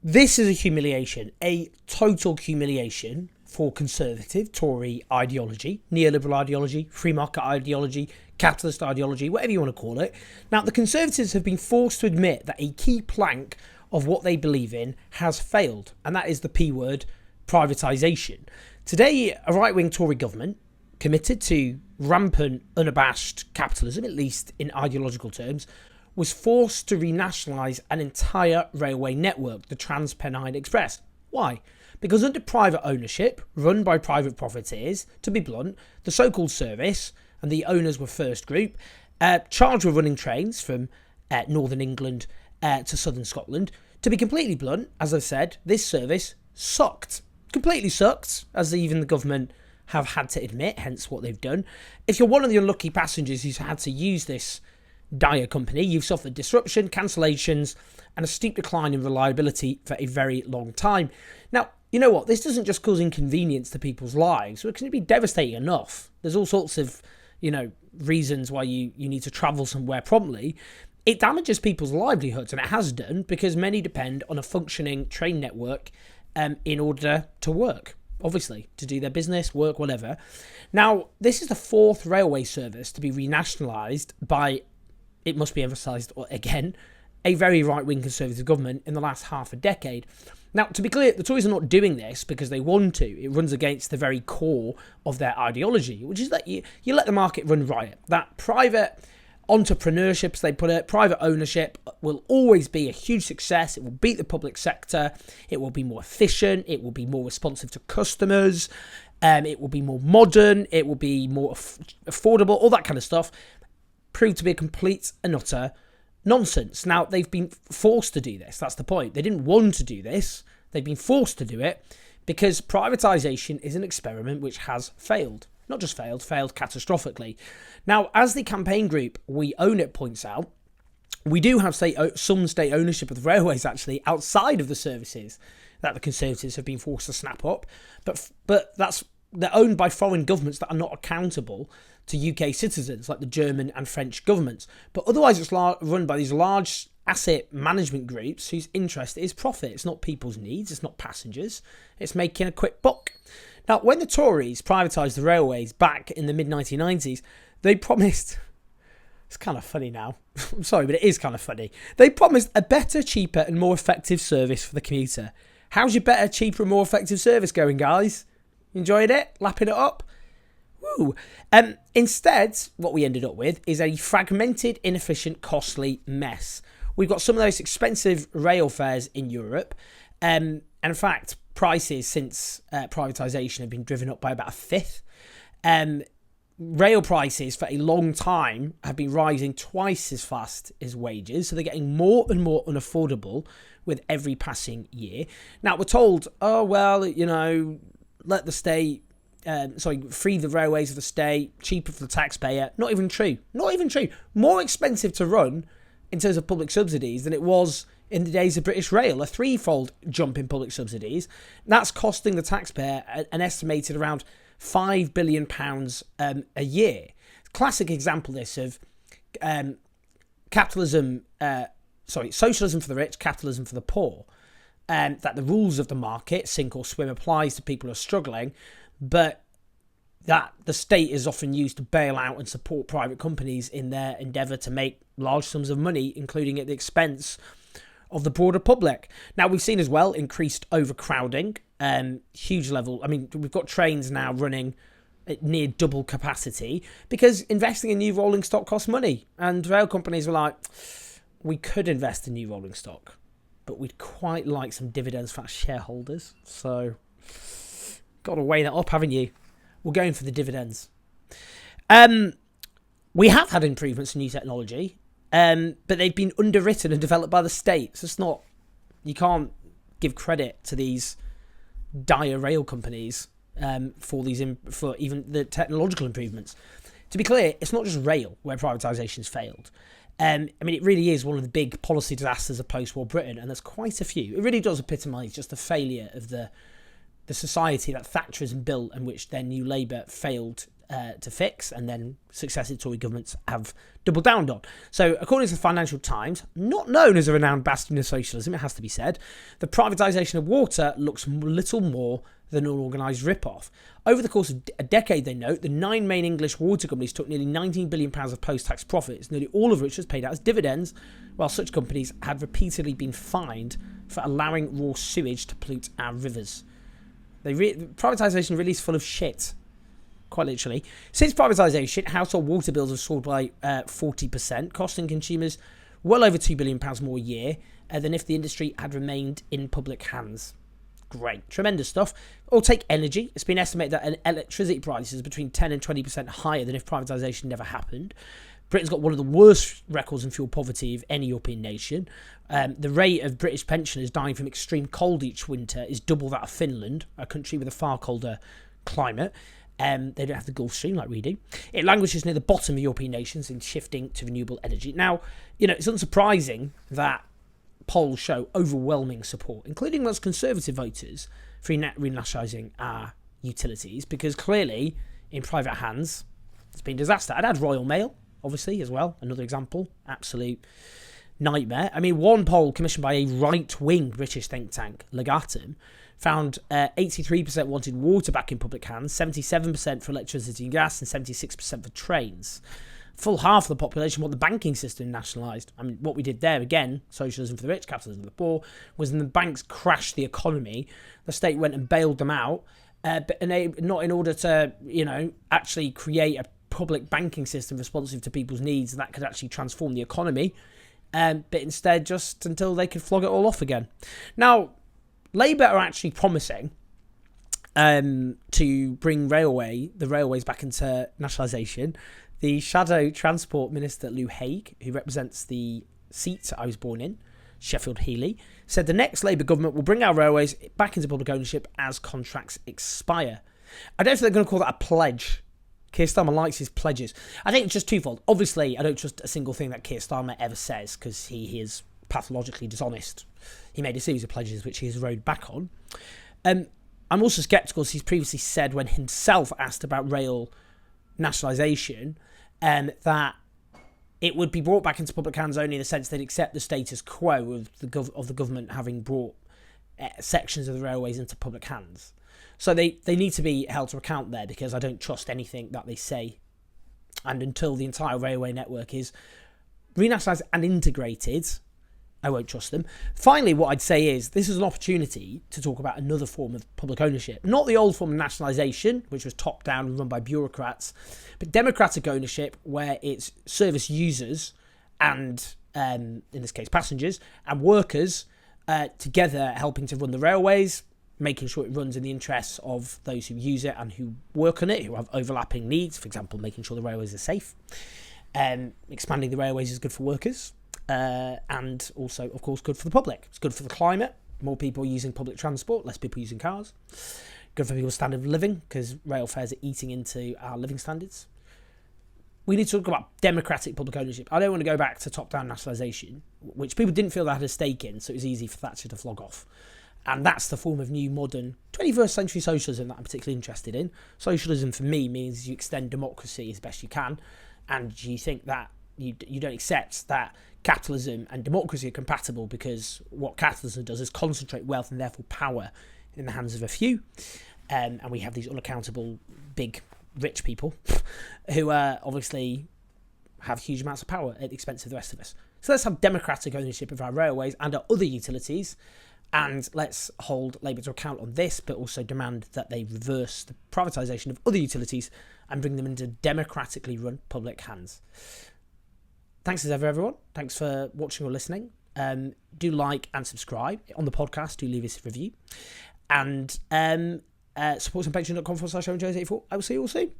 This is a humiliation, a total humiliation for conservative Tory ideology, neoliberal ideology, free market ideology, capitalist ideology, whatever you want to call it. Now, the Conservatives have been forced to admit that a key plank of what they believe in has failed, and that is the P word, privatisation. Today, a right-wing Tory government committed to rampant, unabashed capitalism, at least in ideological terms, was forced to renationalise an entire railway network, the Trans-Pennine Express. Why? Because under private ownership, run by private profiteers, to be blunt, the so-called service, and the owners were First Group, charged with running trains from northern England to southern Scotland. To be completely blunt, as I've said, this service sucked. Completely sucked, as even the government have had to admit, hence what they've done. If you're one of the unlucky passengers who's had to use this dire company, you've suffered disruption, cancellations, and a steep decline in reliability for a very long time. Now, you know what? This doesn't just cause inconvenience to people's lives. It can be devastating enough. There's all sorts of, reasons why you need to travel somewhere promptly. It damages people's livelihoods, and it has done, because many depend on a functioning train network in order to work, obviously, to do their business, work, whatever. Now, this is the fourth railway service to be renationalised by, it must be emphasised again, a very right-wing Conservative government in the last half a decade. Now, to be clear, the Tories are not doing this because they want to. It runs against the very core of their ideology, which is that you let the market run riot. That private entrepreneurship, as they put it, private ownership will always be a huge success. It will beat the public sector. It will be more efficient. It will be more responsive to customers. It will be more modern. It will be more affordable, all that kind of stuff. Proved to be a complete and utter nonsense. Now, they've been forced to do this. That's the point. They didn't want to do this. They've been forced to do it because privatisation is an experiment which has failed. Not just failed catastrophically. Now, as the campaign group We Own It points out, we do have some state ownership of the railways, actually, outside of the services that the Conservatives have been forced to snap up. But they're owned by foreign governments that are not accountable to UK citizens, like the German and French governments. But otherwise, it's run by these large asset management groups whose interest is profit. It's not people's needs. It's not passengers. It's making a quick buck. Now, when the Tories privatised the railways back in the mid-1990s, they promised... It's kind of funny now. I'm sorry, but it is kind of funny. They promised a better, cheaper and more effective service for the commuter. How's your better, cheaper and more effective service going, guys? Enjoyed it? Lapping it up? Woo. Instead, what we ended up with is a fragmented, inefficient, costly mess. We've got some of those expensive rail fares in Europe. And in fact, prices since privatisation have been driven up by about a fifth. Rail prices for a long time have been rising twice as fast as wages. So they're getting more and more unaffordable with every passing year. Now, we're told, let the state... free the railways of the state, cheaper for the taxpayer. Not even true. More expensive to run in terms of public subsidies than it was in the days of British Rail. A threefold jump in public subsidies. That's costing the taxpayer an estimated around £5 billion a year. Classic example this of socialism for the rich, capitalism for the poor. That the rules of the market, sink or swim, applies to people who are struggling, but that the state is often used to bail out and support private companies in their endeavour to make large sums of money, including at the expense of the broader public. Now, we've seen as well increased overcrowding, huge level. I mean, we've got trains now running at near double capacity because investing in new rolling stock costs money. And rail companies were like, we could invest in new rolling stock, but we'd quite like some dividends for our shareholders. So... got to weigh that up, haven't you? We're going for the dividends. We have had improvements in new technology, but they've been underwritten and developed by the state. So it's not... You can't give credit to these dire rail companies for even the technological improvements. To be clear, it's not just rail where privatisation's failed. It really is one of the big policy disasters of post-war Britain, and there's quite a few. It really does epitomise just the failure of the society that Thatcherism built and which then New Labour failed to fix, and then successive Tory governments have doubled down on. So, according to the Financial Times, not known as a renowned bastion of socialism, it has to be said, the privatisation of water looks little more than an organised rip-off. Over the course of a decade, they note, the 9 main English water companies took nearly £19 billion of post-tax profits, nearly all of which was paid out as dividends, while such companies had repeatedly been fined for allowing raw sewage to pollute our rivers. Privatisation really is full of shit, quite literally. Since privatisation, household water bills have soared by 40%, costing consumers well over £2 billion more a year than if the industry had remained in public hands. Great, tremendous stuff. Or take energy. It's been estimated that an electricity price is between 10 and 20% higher than if privatisation never happened. Britain's got one of the worst records in fuel poverty of any European nation. The rate of British pensioners dying from extreme cold each winter is double that of Finland, a country with a far colder climate. They don't have the Gulf Stream like we do. It languishes near the bottom of European nations in shifting to renewable energy. Now, it's unsurprising that polls show overwhelming support, including amongst Conservative voters, for renationalising our utilities, because clearly, in private hands, it's been a disaster. I'd add Royal Mail, obviously, as well. Another example. Absolute nightmare. I mean, one poll commissioned by a right-wing British think tank, Legatum, found 83% wanted water back in public hands, 77% for electricity and gas, and 76% for trains. Full half of the population want the banking system nationalised. I mean, what we did there, again, socialism for the rich, capitalism for the poor, was when the banks crashed the economy, the state went and bailed them out, but not in order to, actually create a public banking system responsive to people's needs that could actually transform the economy, but instead just until they could flog it all off again. Now, Labour are actually promising to bring the railways back into nationalisation. The Shadow Transport Minister, Lou Haig, who represents the seat I was born in, Sheffield Heeley, said the next Labour government will bring our railways back into public ownership as contracts expire. I don't think they're going to call that a pledge. Keir Starmer likes his pledges. I think it's just twofold. Obviously, I don't trust a single thing that Keir Starmer ever says, because he is pathologically dishonest. He made a series of pledges which he has rode back on. I'm also sceptical, as he's previously said when himself asked about rail nationalisation, that it would be brought back into public hands only in the sense they'd accept the status quo of the government having brought sections of the railways into public hands. So they need to be held to account there, because I don't trust anything that they say. And until the entire railway network is renationalised and integrated, I won't trust them. Finally, what I'd say is this is an opportunity to talk about another form of public ownership. Not the old form of nationalisation, which was top-down and run by bureaucrats, but democratic ownership, where it's service users and, in this case, passengers and workers together helping to run the railways, making sure it runs in the interests of those who use it and who work on it, who have overlapping needs. For example, making sure the railways are safe. Expanding the railways is good for workers. And also, of course, good for the public. It's good for the climate. More people using public transport, less people using cars. Good for people's standard of living, because rail fares are eating into our living standards. We need to talk about democratic public ownership. I don't want to go back to top-down nationalisation, which people didn't feel they had a stake in, so it was easy for Thatcher to flog off. And that's the form of new, modern, 21st century socialism that I'm particularly interested in. Socialism, for me, means you extend democracy as best you can, and you think that you don't accept that capitalism and democracy are compatible, because what capitalism does is concentrate wealth and therefore power in the hands of a few. And we have these unaccountable big rich people who obviously have huge amounts of power at the expense of the rest of us. So let's have democratic ownership of our railways and our other utilities, and let's hold Labour to account on this, but also demand that they reverse the privatisation of other utilities and bring them into democratically run public hands. Thanks as ever, everyone. Thanks for watching or listening. Do like and subscribe on the podcast. Do leave us a review. And support us on patreon.com/Jones84. I will see you all soon.